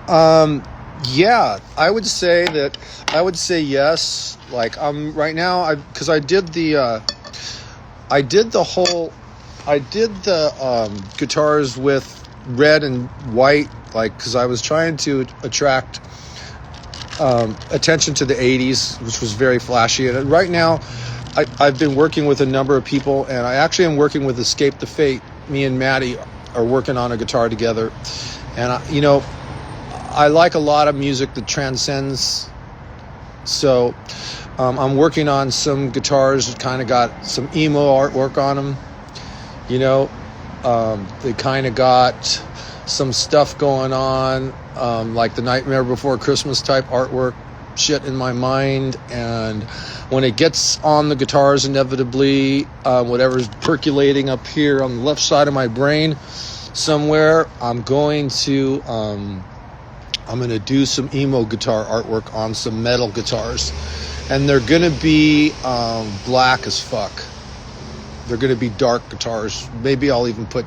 Yeah, I would say yes. Like I'm right now, because I did the guitars with red and white, like because I was trying to attract attention to the 80s, which was very flashy. And right now, I've been working with a number of people, and I actually am working with Escape the Fate. Me and Maddie are working on a guitar together, and I like a lot of music that transcends. So I'm working on some guitars that kind of got some emo artwork on them. They kind of got some stuff going on, like the Nightmare Before Christmas type artwork shit in my mind. And when it gets on the guitars, inevitably, whatever's percolating up here on the left side of my brain somewhere, I'm going to do some emo guitar artwork on some metal guitars, and they're gonna be black as fuck. They're gonna be dark guitars. Maybe I'll even put,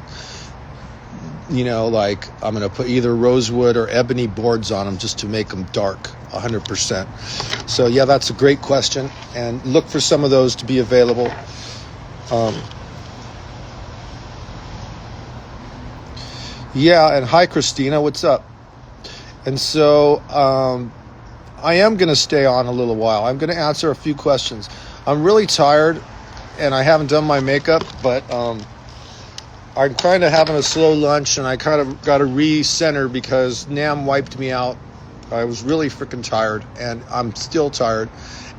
like I'm gonna put either rosewood or ebony boards on them just to make them dark 100%. So yeah, that's a great question, and look for some of those to be available. Yeah, and hi Christina, what's up? And so I am going to stay on a little while. I'm going to answer a few questions. I'm really tired, and I haven't done my makeup, but I'm kind of having a slow lunch, and I kind of got to recenter because NAMM wiped me out. I was really freaking tired, and I'm still tired.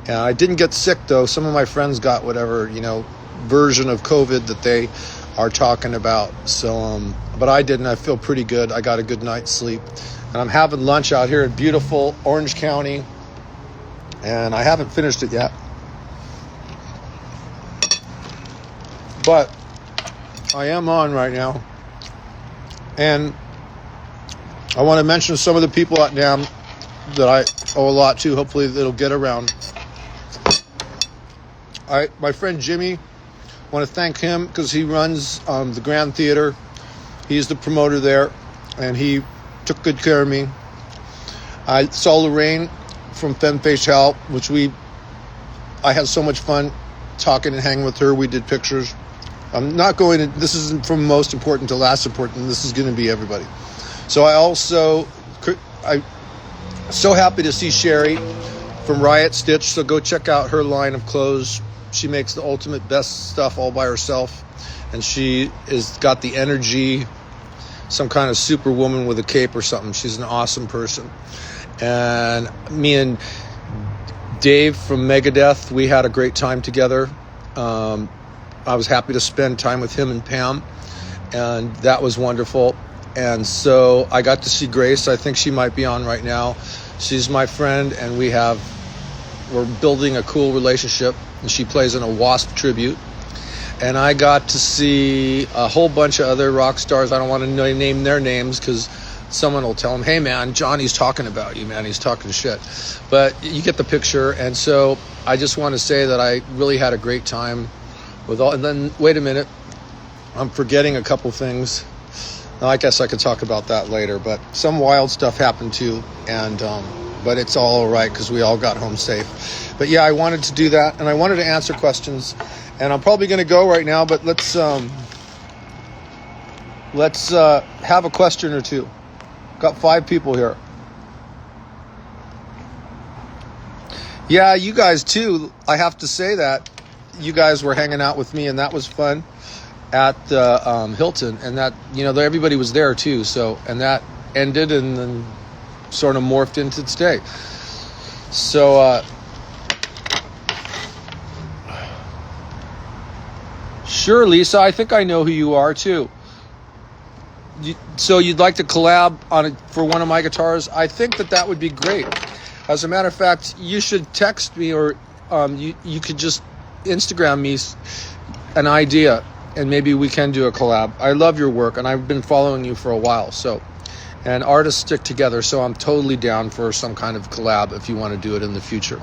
And I didn't get sick, though. Some of my friends got whatever, version of COVID that they are talking about. So, but I didn't. I feel pretty good. I got a good night's sleep. And I'm having lunch out here in beautiful Orange County, and I haven't finished it yet. But I am on right now. And I want to mention some of the people at NAMM that I owe a lot to. Hopefully it'll get around. My friend Jimmy, I want to thank him because he runs the Grand Theater. He's the promoter there, and he took good care of me. I saw Lorraine from Femme Fatale, I had so much fun talking and hanging with her. We did pictures. I'm not going to, this isn't from most important to last important. This is going to be everybody. So I'm so happy to see Sherry from Riot Stitch. So go check out her line of clothes. She makes the ultimate best stuff all by herself. And she is got the energy, some kind of superwoman with a cape or something. She's an awesome person. And me and Dave from Megadeth, we had a great time together. I was happy to spend time with him and Pam, and that was wonderful. And so I got to see Grace. I think she might be on right now. She's my friend, and we're building a cool relationship, and she plays in a Wasp tribute. And I got to see a whole bunch of other rock stars. I don't want to name their names because someone will tell them, hey, man, Johnny's talking about you, man. He's talking shit. But you get the picture. And so I just want to say that I really had a great time with all. And then, wait a minute. I'm forgetting a couple things. I guess I could talk about that later. But some wild stuff happened too. And but it's all right because we all got home safe. But yeah, I wanted to do that. And I wanted to answer questions. And I'm probably going to go right now, but let's have a question or two. Got 5 people here. Yeah, you guys too. I have to say that you guys were hanging out with me, and that was fun at the Hilton, and that everybody was there too. So, and that ended and then sort of morphed into today. So. Sure, Lisa. I think I know who you are too. So you'd like to collab on it for one of my guitars? I think that would be great. As a matter of fact, you should text me, or you could just Instagram me an idea, and maybe we can do a collab. I love your work, and I've been following you for a while. So, and artists stick together. So I'm totally down for some kind of collab if you want to do it in the future.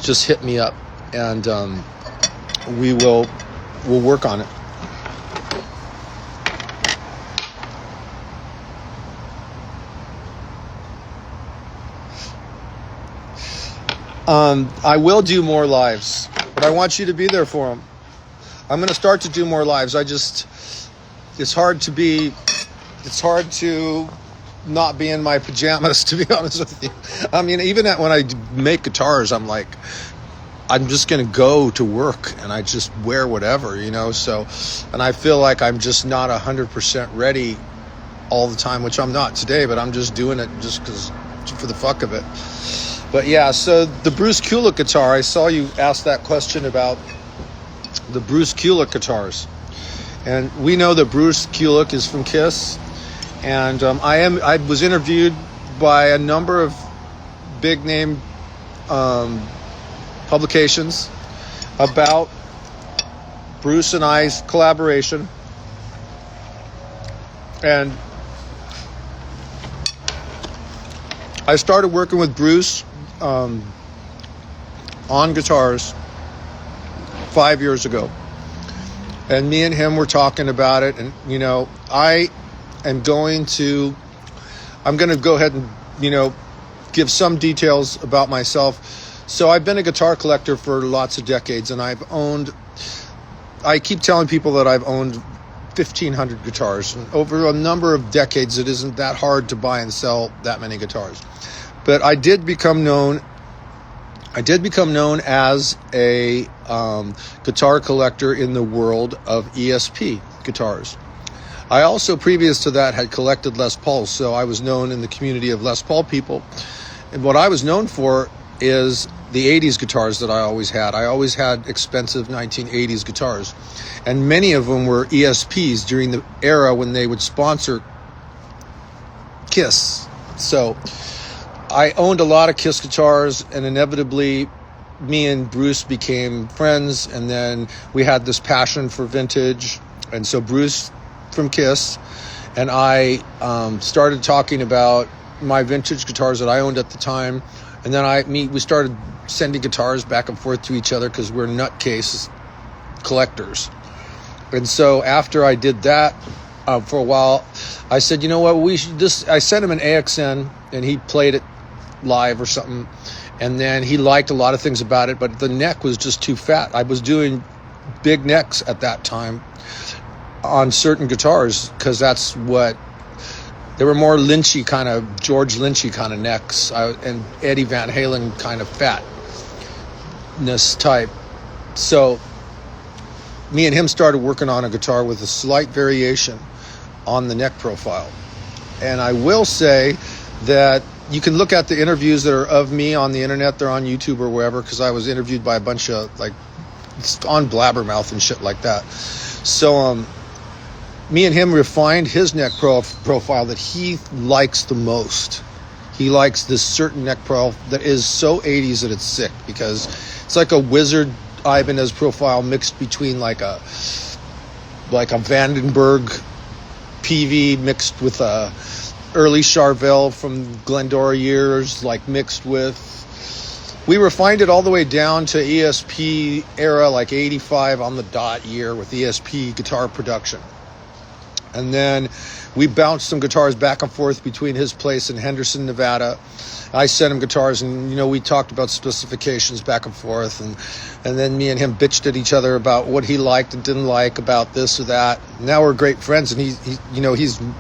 Just hit me up, and we'll work on it. I will do more lives, but I want you to be there for them. I'm going to start to do more lives. It's hard to not be in my pajamas, to be honest with you. I mean, even when I make guitars, I'm like, I'm just going to go to work and I just wear whatever, so, and I feel like I'm just not 100% ready all the time, which I'm not today, but I'm just doing it just for the fuck of it. But yeah, so the Bruce Kulick guitar, I saw you ask that question about the Bruce Kulick guitars. And we know that Bruce Kulick is from Kiss. And I was interviewed by a number of big name publications about Bruce and I's collaboration. And I started working with Bruce on guitars 5 years ago, and me and him were talking about it. And I'm going to go ahead and give some details about myself. So I've been a guitar collector for lots of decades, and I keep telling people that I've owned 1,500 guitars. And over a number of decades, it isn't that hard to buy and sell that many guitars. But I did become known as a guitar collector in the world of ESP guitars. I also, previous to that, had collected Les Pauls, so I was known in the community of Les Paul people. And what I was known for is the 80s guitars that I always had. I always had expensive 1980s guitars, and many of them were ESPs during the era when they would sponsor Kiss. So I owned a lot of Kiss guitars, and inevitably me and Bruce became friends, and then we had this passion for vintage. And so Bruce from Kiss and I started talking about my vintage guitars that I owned at the time, and then we started sending guitars back and forth to each other because we're nutcase collectors. And so after I did that for a while, I said, you know what, I sent him an AXN, and he played it live or something, and then he liked a lot of things about it, but the neck was just too fat. I was doing big necks at that time on certain guitars because they were more Lynchy kind of, George Lynchy kind of necks, and Eddie Van Halen kind of fatness type. So me and him started working on a guitar with a slight variation on the neck profile. And I will say that you can look at the interviews that are of me on the internet. They're on YouTube or wherever, because I was interviewed by a bunch of, on Blabbermouth and shit like that. So me and him refined his neck profile that he likes the most. He likes this certain neck profile that is so 80s that it's sick, because it's like a Wizard Ibanez profile mixed between like a Vandenberg PV mixed with a early Charvel from Glendora years, mixed with. We refined it all the way down to ESP era, 85 on the dot year with ESP guitar production. And then we bounced some guitars back and forth between his place in Henderson, Nevada. I sent him guitars, and we talked about specifications back and forth, and then me and him bitched at each other about what he liked and didn't like about this or that. Now we're great friends, and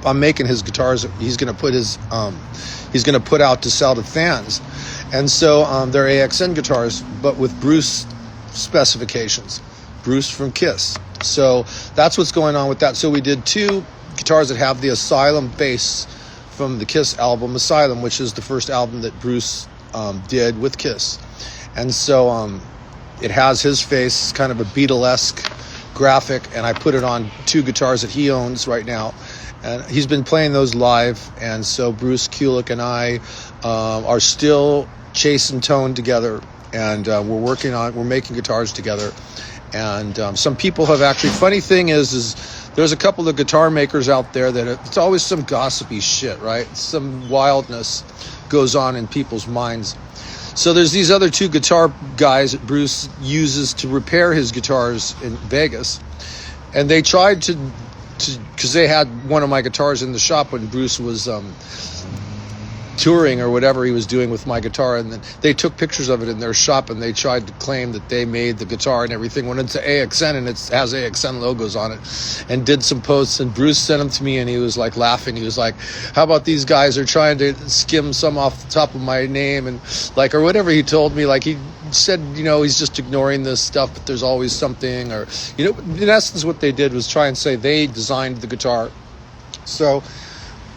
I'm making his guitars. He's going to put out to sell to fans, and so they're AXN guitars, but with Bruce specifications. Bruce from Kiss. So that's what's going on with that. So we did two guitars that have the Asylum bass from the Kiss album Asylum, which is the first album that Bruce did with Kiss. And so it has his face, kind of a Beatlesque graphic, and I put it on two guitars that he owns right now. And he's been playing those live, and so Bruce Kulick and I are still chasing tone together, and we're making guitars together. And some people have actually, funny thing is there's a couple of guitar makers out there that it's always some gossipy shit, right? Some wildness goes on in people's minds. So there's these other two guitar guys that Bruce uses to repair his guitars in Vegas. And they tried to because they had one of my guitars in the shop when Bruce was touring or whatever he was doing with my guitar, and then they took pictures of it in their shop, and they tried to claim that they made the guitar and everything when it's AXN, and it has AXN logos on it, and did some posts. And Bruce sent them to me, and he was like laughing. He was like, how about these guys are trying to skim some off the top of my name, and like, or whatever he told me. Like, he said, he's just ignoring this stuff, but there's always something. Or, in essence, what they did was try and say they designed the guitar. So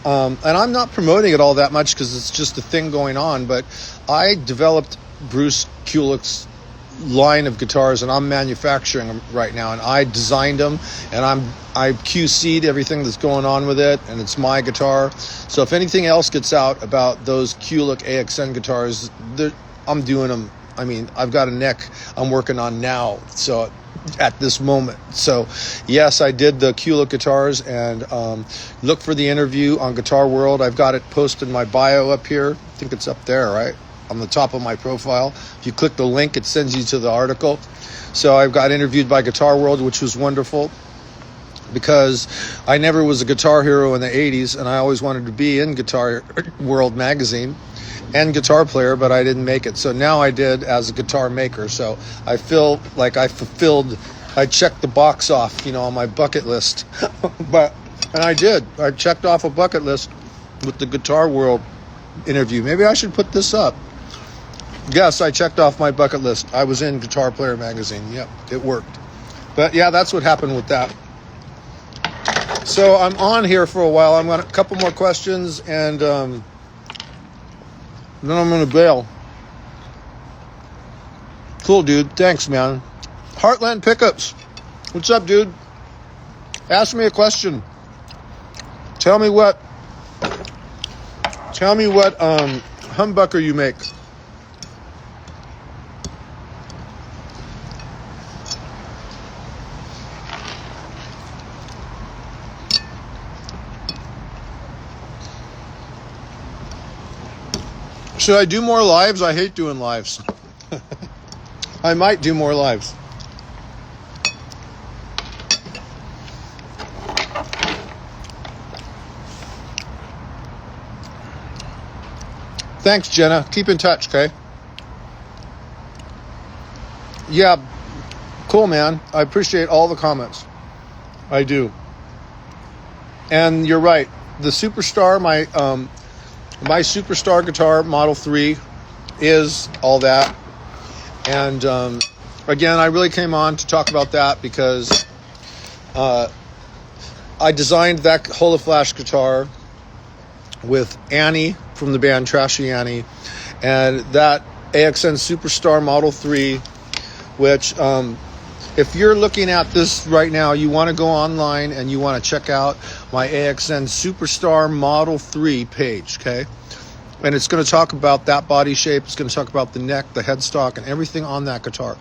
and I'm not promoting it all that much because it's just a thing going on, but I developed Bruce Kulick's line of guitars, and I'm manufacturing them right now, and I designed them, and I QC'd everything that's going on with it, and it's my guitar. So if anything else gets out about those Kulick AXN guitars, I'm doing them. I mean, I've got a neck I'm working on now, so at this moment. So yes, I did the Kulick guitars, and look for the interview on Guitar World. I've got it posted in my bio up here. I think it's up there, right? On the top of my profile. If you click the link, it sends you to the article. So I've got interviewed by Guitar World, which was wonderful, because I never was a guitar hero in the 80s, and I always wanted to be in Guitar World magazine and guitar player, but I didn't make it. So now I did as a guitar maker. So I feel like I checked the box off, on my bucket list. And I did. I checked off a bucket list with the Guitar World interview. Maybe I should put this up. Yes, I checked off my bucket list. I was in Guitar Player magazine. Yep, it worked. But yeah, that's what happened with that. So I'm on here for a while. I'm going to a couple more questions, and then I'm going to bail. Cool, dude. Thanks, man. Heartland Pickups. What's up, dude? Ask me a question. Tell me what humbucker you make. Should I do more lives? I hate doing lives. I might do more lives. Thanks, Jenna. Keep in touch, okay? Yeah, cool, man. I appreciate all the comments. I do. And you're right. The SuperStar, my SuperStar guitar, Model 3, is all that. And again, I really came on to talk about that because I designed that Holoflash guitar with Annie from the band Trashy Annie, and that AXN SuperStar Model 3, which if you're looking at this right now, you want to go online and you want to check out my AXN SuperStar Model 3 page, okay? And it's going to talk about that body shape. It's going to talk about the neck, the headstock, and everything on that guitar.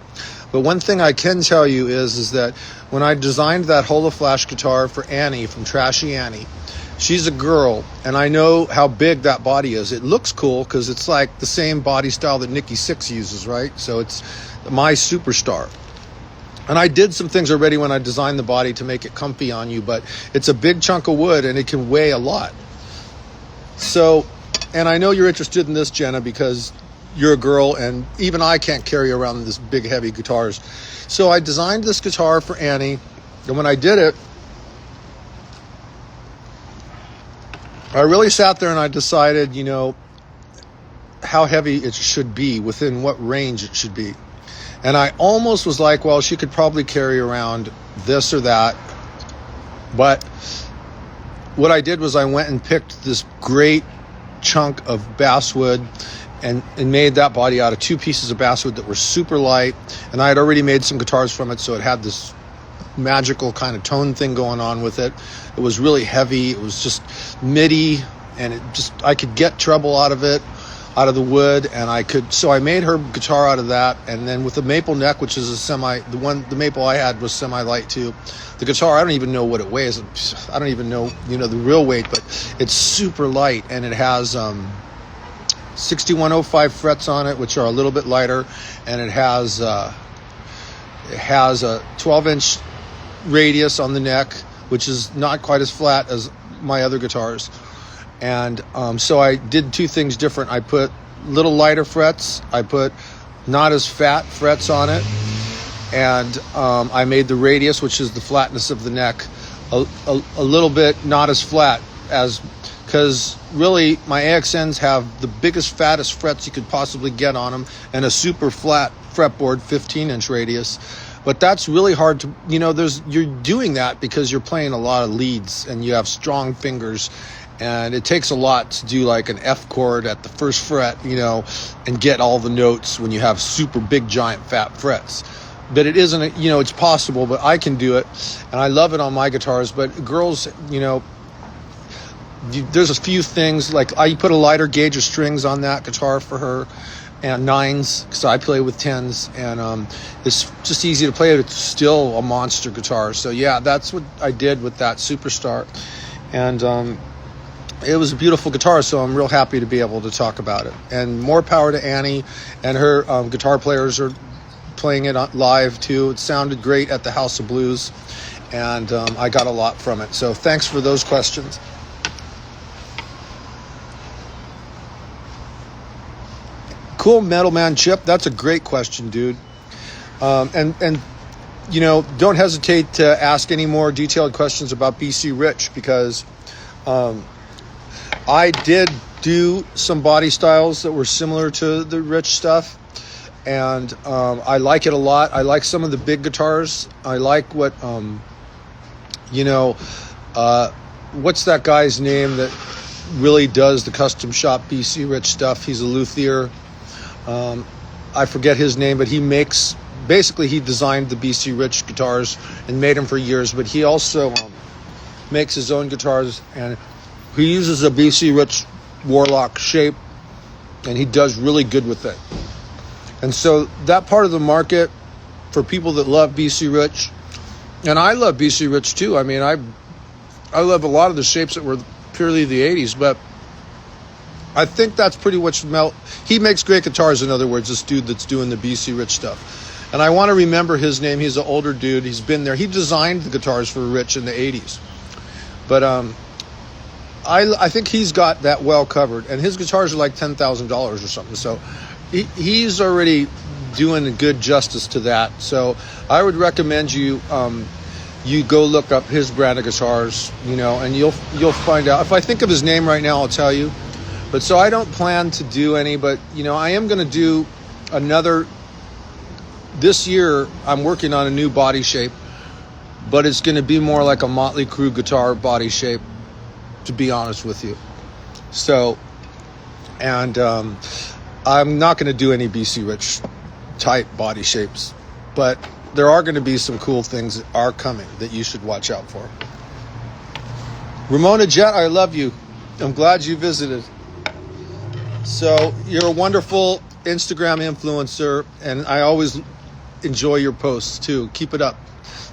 But one thing I can tell you is that when I designed that Holoflash guitar for Annie from Trashy Annie, she's a girl, and I know how big that body is. It looks cool because it's like the same body style that Nikki Sixx uses, right? So it's my SuperStar. And I did some things already when I designed the body to make it comfy on you, but it's a big chunk of wood, and it can weigh a lot. So, and I know you're interested in this, Jenna, because you're a girl, and even I can't carry around this big, heavy guitars. So I designed this guitar for Annie, and when I did it, I really sat there and I decided, how heavy it should be, within what range it should be. And I almost was like, well, she could probably carry around this or that. But what I did was I went and picked this great chunk of basswood and made that body out of 2 pieces of basswood that were super light. And I had already made some guitars from it, so it had this magical kind of tone thing going on with it. It was really heavy. It was just MIDI, and I could get treble out of it, out of the wood, and so I made her guitar out of that. And then with the maple neck, which is the maple I had was semi-light too. The guitar, I don't even know what it weighs. I don't even know, the real weight, but it's super light, and it has 6105 frets on it, which are a little bit lighter, and it has a 12-inch radius on the neck, which is not quite as flat as my other guitars. And so I did two things different. I put little lighter frets. I put not as fat frets on it. And I made the radius, which is the flatness of the neck, a little bit not as flat as, because really my AXNs have the biggest, fattest frets you could possibly get on them, and a super flat fretboard, 15-inch radius. But that's really hard to, you're doing that because you're playing a lot of leads and you have strong fingers, and it takes a lot to do like an F chord at the first fret, and get all the notes when you have super big, giant, fat frets. But it isn't, it's possible, but I can do it, and I love it on my guitars. But girls, there's a few things, like I put a lighter gauge of strings on that guitar for her, and 9s, because I play with 10s, and it's just easy to play. It's still a monster guitar. So yeah, that's what I did with that SuperStar, and it was a beautiful guitar, so I'm real happy to be able to talk about it. And more power to Annie, and her guitar players are playing it live too. It sounded great at the House of Blues, and I got a lot from it. So thanks for those questions. Cool Metal Man Chip, that's a great question, dude. And don't hesitate to ask any more detailed questions about BC Rich, because I did do some body styles that were similar to the Rich stuff, and I like it a lot. I like some of the big guitars. I like what what's that guy's name that really does the custom shop BC Rich stuff? He's a luthier. I forget his name, but he designed the BC Rich guitars and made them for years, but he also makes his own guitars, and he uses a BC Rich Warlock shape, and he does really good with it. And so that part of the market for people that love BC Rich, and I love BC Rich too. I mean, I love a lot of the shapes that were purely the 80s, but I think that's pretty much he makes great guitars, in other words, this dude that's doing the BC Rich stuff. And I want to remember his name. He's an older dude. He's been there. He designed the guitars for Rich in the 80s. But I think he's got that well covered. And his guitars are like $10,000 or something. So he's already doing a good justice to that. So I would recommend you go look up his brand of guitars, and you'll find out. If I think of his name right now, I'll tell you. But so I don't plan to do any, but I am going to do another. This year I'm working on a new body shape, but it's going to be more like a Motley Crue guitar body shape, to be honest with you. So, and I'm not going to do any BC Rich type body shapes, but there are going to be some cool things that are coming that you should watch out for. Ramona Jet, I love you. I'm glad you visited. So you're a wonderful Instagram influencer, and I always enjoy your posts too. Keep it up.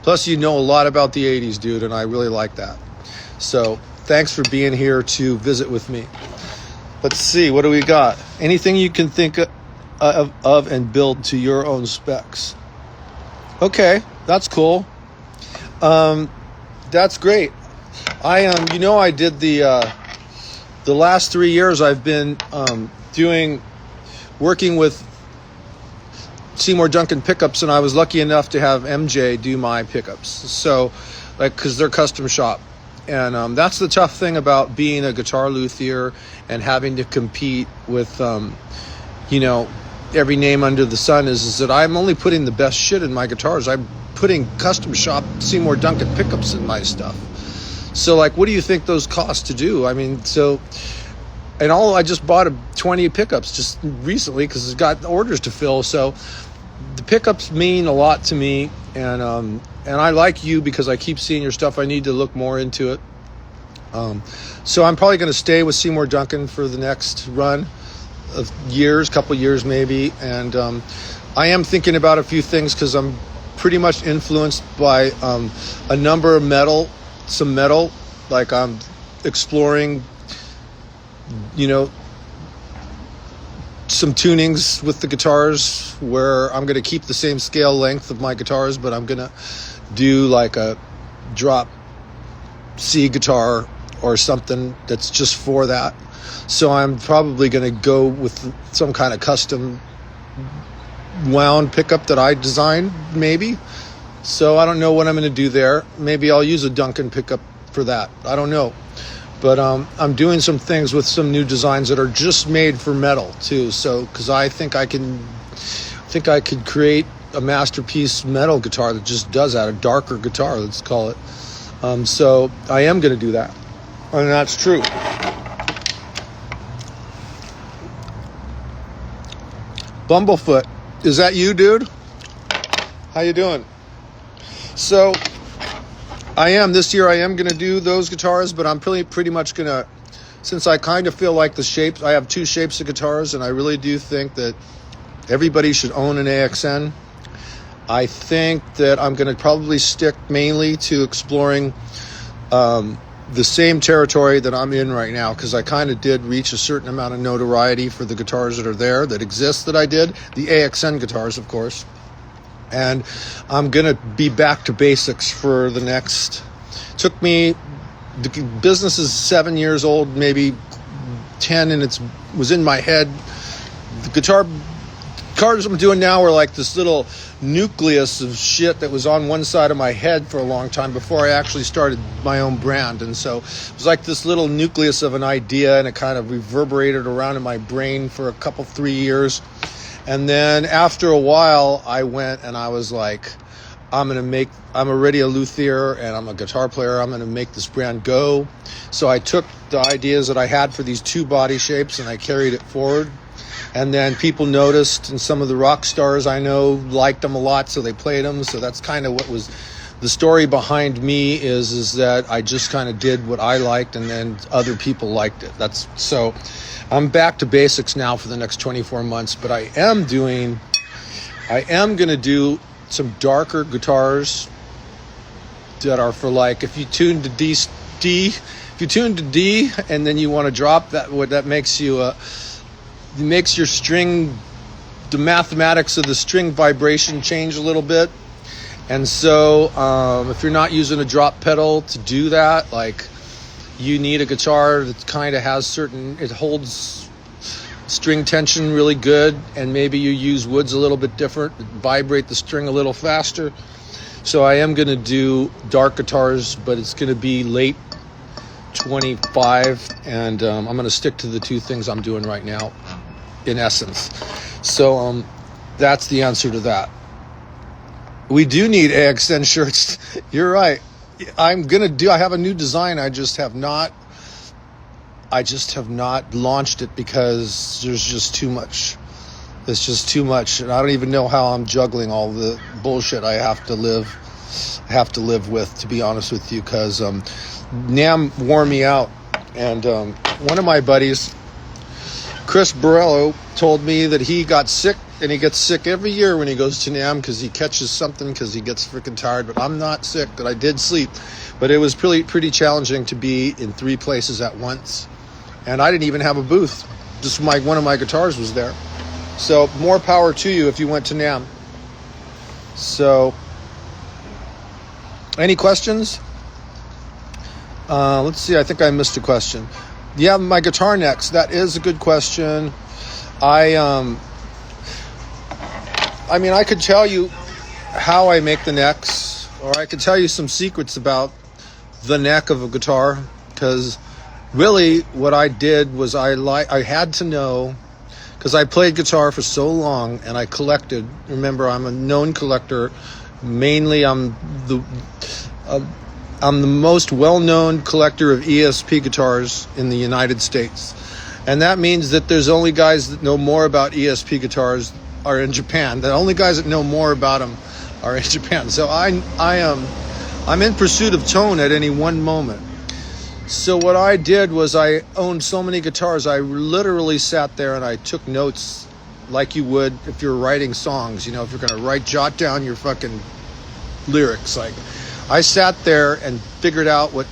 Plus, you know a lot about the 80s, dude, and I really like that. So thanks for being here to visit with me. Let's see, what do we got? Anything you can think of and build to your own specs. Okay, that's cool. That's great. I did the last 3 years I've been working with Seymour Duncan pickups, and I was lucky enough to have MJ do my pickups. So, because they're custom shop. And that's the tough thing about being a guitar luthier and having to compete with, every name under the sun is that I'm only putting the best shit in my guitars. I'm putting custom shop Seymour Duncan pickups in my stuff. So, what do you think those cost to do? I mean, I just bought 20 pickups just recently because it's got orders to fill. So the pickups mean a lot to me, and I like you because I keep seeing your stuff. I need to look more into it. So I'm probably going to stay with Seymour Duncan for the next run of couple years maybe. And I am thinking about a few things because I'm pretty much influenced by a number of some metal, like I'm exploring, some tunings with the guitars where I'm going to keep the same scale length of my guitars, but I'm going to do like a drop C guitar or something that's just for that. So I'm probably going to go with some kind of custom wound pickup that I designed, maybe. So I don't know what I'm going to do there. Maybe I'll use a Duncan pickup for that. I don't know. But I'm doing some things with some new designs that are just made for metal too. So because I think I could create a masterpiece metal guitar that just does that, a darker guitar, let's call it. So I am going to do that, and that's true. Bumblefoot, is that you, dude? How you doing? So this year I am going to do those guitars, but I'm pretty much going to, since I kind of feel like the shapes, I have two shapes of guitars, and I really do think that everybody should own an AXN. I think that I'm going to probably stick mainly to exploring the same territory that I'm in right now, because I kind of did reach a certain amount of notoriety for the guitars that are there, that exist, that I did. The AXN guitars, of course. And I'm going to be back to basics for the next... Took me... The business is 7 years old, maybe 10, and it was in my head. The guitars I'm doing now are like this little nucleus of shit that was on one side of my head for a long time before I actually started my own brand. And so it was like this little nucleus of an idea, and it kind of reverberated around in my brain for 3 years. And then after a while, I went and I was like, I'm already a luthier and I'm a guitar player. I'm going to make this brand go. So I took the ideas that I had for these two body shapes and I carried it forward. And then people noticed, and some of the rock stars I know liked them a lot, so they played them. So that's kind of what was the story behind me, is that I just kind of did what I liked, and then other people liked it. So I'm back to basics now for the next 24 months, but I am going to do some darker guitars that are for, like, if you tune to D, if you tune to D and then you want to drop that, what that makes you makes your string, the mathematics of the string vibration change a little bit. And so if you're not using a drop pedal to do that, like, you need a guitar that kind of has it holds string tension really good, and maybe you use woods a little bit different, vibrate the string a little faster. So I am going to do dark guitars, but it's going to be late 25, and I'm going to stick to the two things I'm doing right now, in essence. So that's the answer to that. We do need AXN shirts. You're right. I have a new design. I just have not launched it because there's just too much. It's just too much, and I don't even know how I'm juggling all the bullshit I have to live with, to be honest with you, because NAMM wore me out. And one of my buddies, Chris Borello, told me that he got sick, and he gets sick every year when he goes to NAMM because he catches something, because he gets freaking tired. But I'm not sick, but I did sleep. But it was pretty challenging to be in 3 places at once, and I didn't even have a booth. Just one of my guitars was there. So more power to you if you went to NAMM. So, any questions? Let's see. I think I missed a question. Yeah, my guitar necks. That is a good question. I mean, I could tell you how I make the necks, or I could tell you some secrets about the neck of a guitar, because really what I did was I had to know, because I played guitar for so long and I collected. Remember, I'm a known collector. Mainly, I'm the most well-known collector of ESP guitars in the United States. And that means that there's only guys that know more about ESP guitars are in Japan. The only guys that know more about them are in Japan. So I'm in pursuit of tone at any one moment. So what I did was, I owned so many guitars, I literally sat there and I took notes like you would if you're writing songs. You know, if you're going to jot down your fucking lyrics. Like, I sat there and figured out what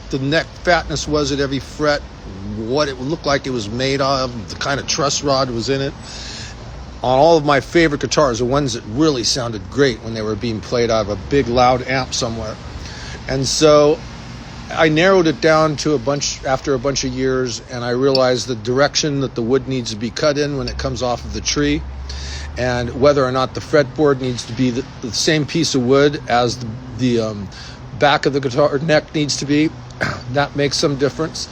the neck fatness was at every fret, what it would look like it was made of, the kind of truss rod was in it. On all of my favorite guitars, the ones that really sounded great when they were being played out of a big loud amp somewhere. And so I narrowed it down to after a bunch of years, and I realized the direction that the wood needs to be cut in when it comes off of the tree, and whether or not the fretboard needs to be the same piece of wood as the back of the guitar neck needs to be. That makes some difference.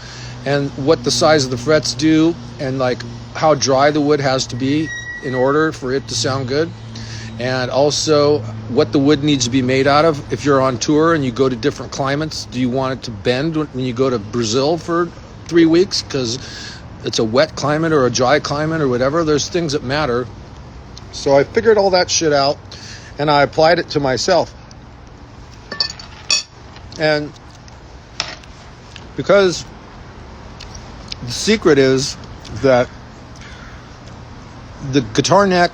And what the size of the frets do, and like how dry the wood has to be in order for it to sound good. And also what the wood needs to be made out of. If you're on tour and you go to different climates, do you want it to bend when you go to Brazil for 3 weeks because it's a wet climate or a dry climate or whatever? There's things that matter. So I figured all that shit out, and I applied it to myself. And because the secret is that the guitar neck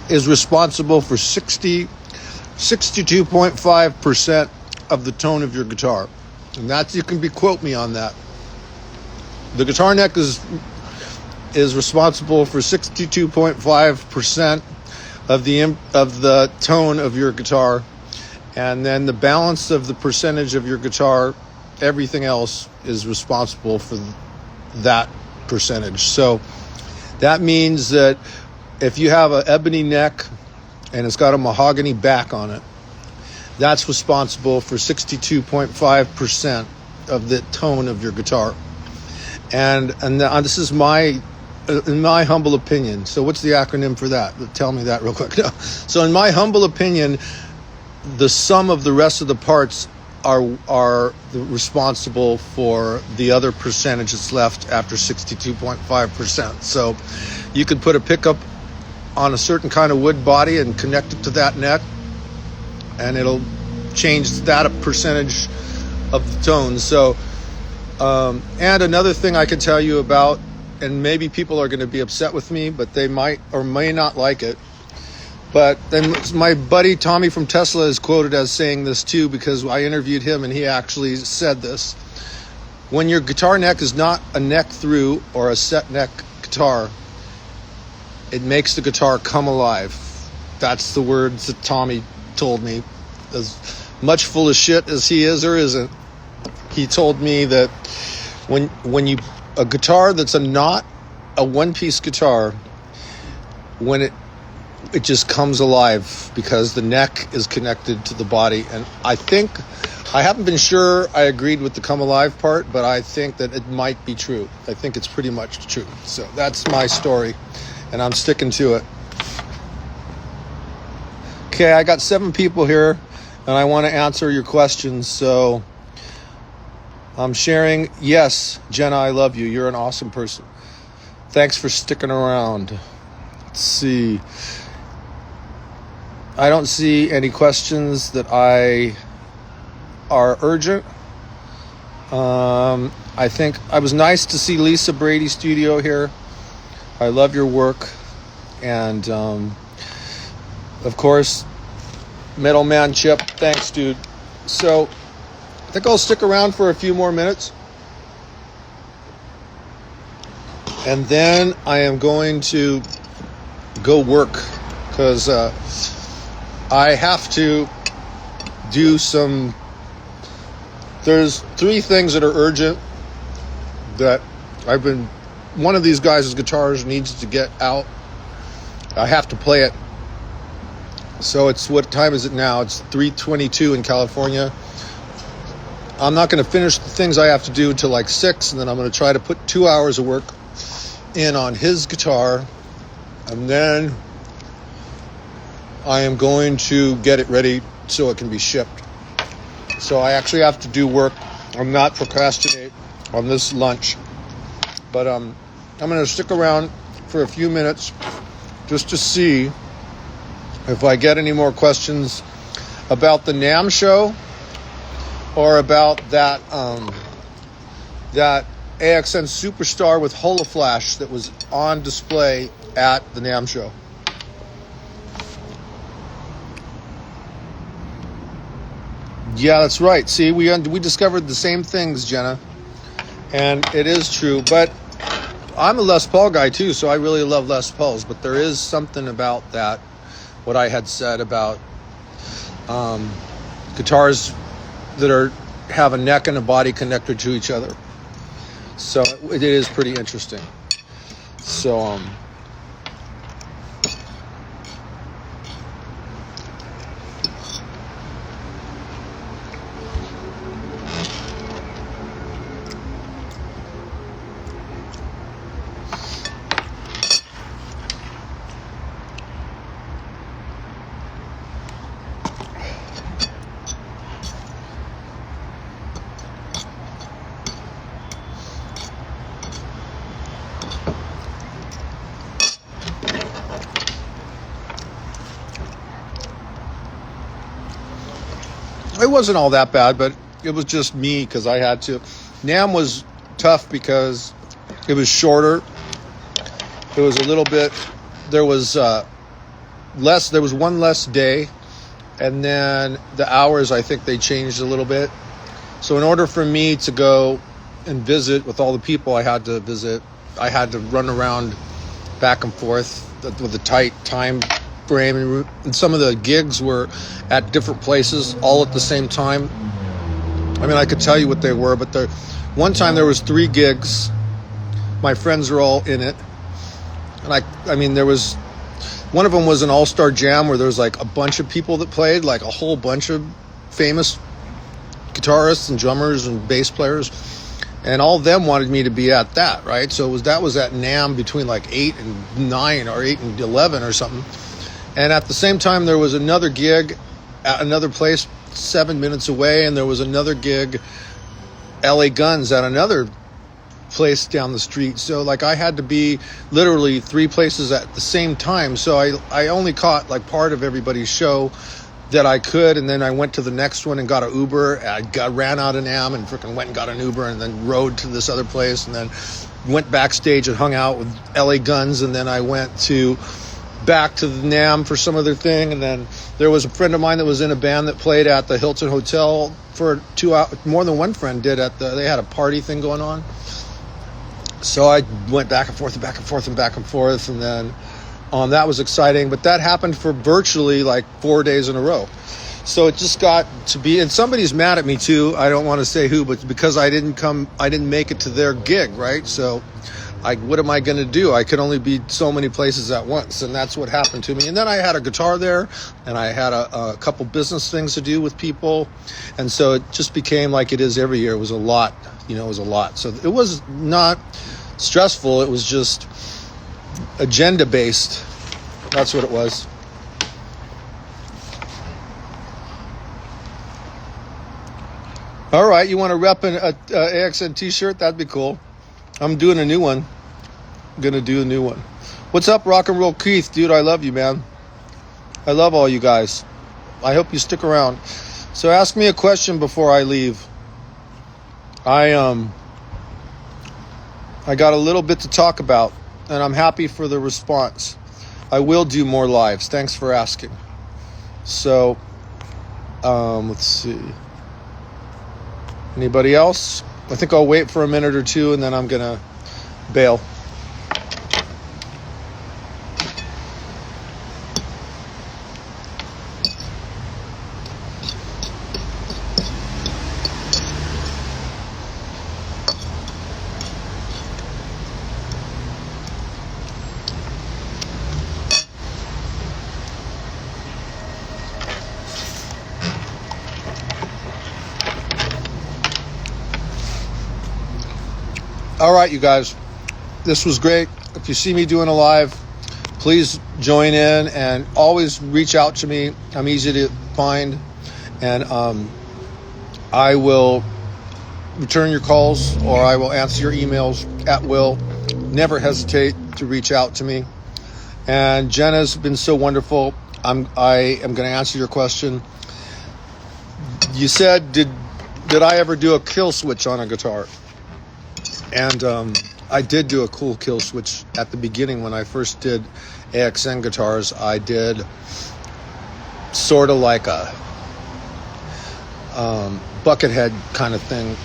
is responsible for 62.5% of the tone of your guitar. And that's, you can quote me on that. The guitar neck is responsible for 62.5% of the tone of your guitar, and then the balance of the percentage of your guitar, everything else, is responsible for that percentage. So that means that if you have an ebony neck and it's got a mahogany back on it, that's responsible for 62.5% of the tone of your guitar. And this is in my humble opinion. So what's the acronym for that? Tell me that real quick. No. So in my humble opinion, the sum of the rest of the parts are responsible for the other percentage that's left after 62.5%. So you could put a pickup on a certain kind of wood body and connect it to that neck, and it'll change that percentage of the tone. So and another thing I can tell you about, and maybe people are going to be upset with me, but they might or may not like it, but then my buddy Tommy from Tesla is quoted as saying this too, because I interviewed him and he actually said this: when your guitar neck is not a neck through or a set neck guitar, it makes the guitar come alive. That's the words that Tommy told me. As much full of shit as he is or isn't, he told me that when a guitar that's not a one-piece guitar, when it just comes alive because the neck is connected to the body. And I haven't been sure I agreed with the come alive part, but I think that it might be true. I think it's pretty much true. So that's my story, and I'm sticking to it. Okay, I got 7 people here, and I want to answer your questions. So I'm sharing. Yes, Jenna, I love you. You're an awesome person. Thanks for sticking around. Let's see. I don't see any questions that are urgent. I think I was nice to see Lisa Brady Studio here. I love your work. And of course, Metal Man Chip, thanks, dude. So I think I'll stick around for a few more minutes, and then I am going to go work, because I have to do some. There's 3 things that are urgent that one of these guys' guitars needs to get out. I have to play it. So what time is it now? It's 3:22 in California. I'm not going to finish the things I have to do until like 6, and then I'm going to try to put 2 hours of work in on his guitar, and then I am going to get it ready so it can be shipped. So I actually have to do work. I'm not procrastinate on this lunch, but I'm going to stick around for a few minutes just to see if I get any more questions about the NAMM show, or about that AXN SuperStar with Holoflash that was on display at the NAMM show. Yeah, that's right. See, we discovered the same things, Jenna, and it is true. But I'm a Les Paul guy too, so I really love Les Pauls. But there is something about that, what I had said about guitars that are have a neck and a body connected to each other. So it is pretty interesting. So it wasn't all that bad, but it was just me because I had to. NAMM was tough because it was shorter. It was a little bit, there was less, there was one less day, and then the hours, I think they changed a little bit. So in order for me to go and visit with all the people I had to visit, I had to run around back and forth with a tight time frame, and some of the gigs were at different places all at the same time. I mean, I could tell you what they were, but one time there was 3 gigs. My friends were all in it, and I mean, there was one of them was an all-star jam where there was like a bunch of people that played, like a whole bunch of famous guitarists and drummers and bass players, and all of them wanted me to be at that, right? So that was at NAMM between like 8 and 9 or 8 and 11 or something. And at the same time, there was another gig at another place 7 minutes away, and there was another gig, LA Guns, at another place down the street. So like I had to be literally 3 places at the same time. So I only caught like part of everybody's show that I could, and then I went to the next one and got an Uber. I ran out of NAMM and freaking went and got an Uber, and then rode to this other place, and then went backstage and hung out with LA Guns, and then I went back to the NAMM for some other thing. And then there was a friend of mine that was in a band that played at the Hilton Hotel for 2 hours. More than one friend did. They had a party thing going on. So I went back and forth and back and forth and back and forth, and then that was exciting. But that happened for virtually like 4 days in a row. So it just got to be, and somebody's mad at me too. I don't want to say who, but because I didn't make it to their gig, right? So what am I going to do? I could only be so many places at once, and that's what happened to me. And then I had a guitar there, and I had a couple business things to do with people, and so it just became like it is every year. It was a lot, it was a lot. So it was not stressful. It was just agenda-based. That's what it was. All right, you want to rep an AXN t-shirt? That'd be cool. I'm doing a new one. I'm going to do a new one. What's up, Rock and Roll Keith? Dude, I love you, man. I love all you guys. I hope you stick around. So ask me a question before I leave. I got a little bit to talk about, and I'm happy for the response. I will do more lives. Thanks for asking. So, let's see. Anybody else? I think I'll wait for a minute or two, and then I'm going to bail. All right, you guys, this was great. If you see me doing a live, please join in and always reach out to me. I'm easy to find, and I will return your calls, or I will answer your emails at will. Never hesitate to reach out to me. And Jenna's been so wonderful. I am going to answer your question. You said, did I ever do a kill switch on a guitar? And I did do a cool kill switch at the beginning when I first did AXN guitars. I did sort of like a buckethead kind of thing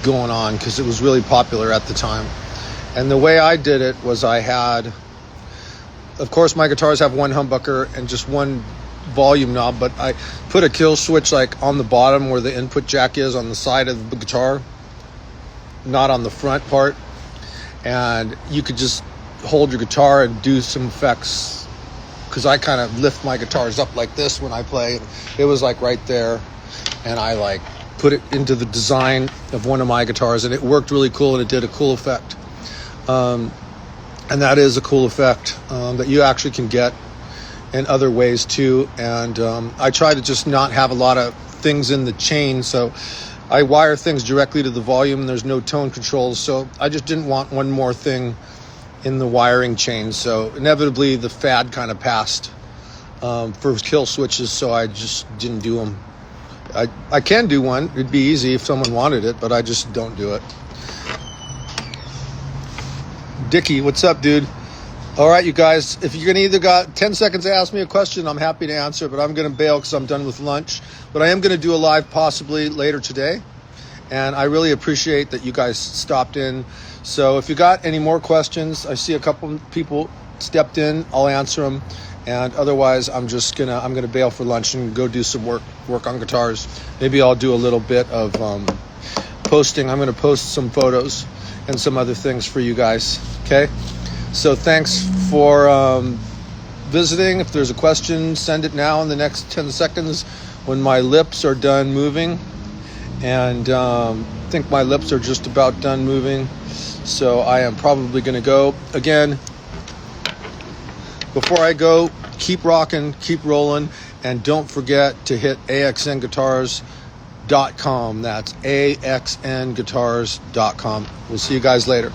going on because it was really popular at the time. And the way I did it was I had, of course, my guitars have one humbucker and just one volume knob, but I put a kill switch like on the bottom where the input jack is on the side of the guitar, not on the front part, and you could just hold your guitar and do some effects, because I kind of lift my guitars up like this when I play. It was like right there, and I like put it into the design of one of my guitars, and it worked really cool, and it did a cool effect. And that is a cool effect that you actually can get in other ways too. And I try to just not have a lot of things in the chain, so I wire things directly to the volume, and there's no tone controls, so I just didn't want one more thing in the wiring chain. So inevitably the fad kind of passed for kill switches, so I just didn't do them. I can do one, it'd be easy if someone wanted it, but I just don't do it. Dickie, what's up, dude? All right, you guys, if you're gonna either got 10 seconds to ask me a question, I'm happy to answer, but I'm gonna bail because I'm done with lunch. But I am gonna do a live possibly later today, and I really appreciate that you guys stopped in. So if you got any more questions, I see a couple people stepped in, I'll answer them, and otherwise I'm gonna bail for lunch and go do some work on guitars. Maybe I'll do a little bit of posting. I'm gonna post some photos and some other things for you guys. Okay, so thanks for visiting. If there's a question, send it now in the next 10 seconds when my lips are done moving. And I think my lips are just about done moving, so I am probably going to go. Again, before I go, keep rocking, keep rolling, and don't forget to hit AXNguitars.com. That's AXNguitars.com. We'll see you guys later.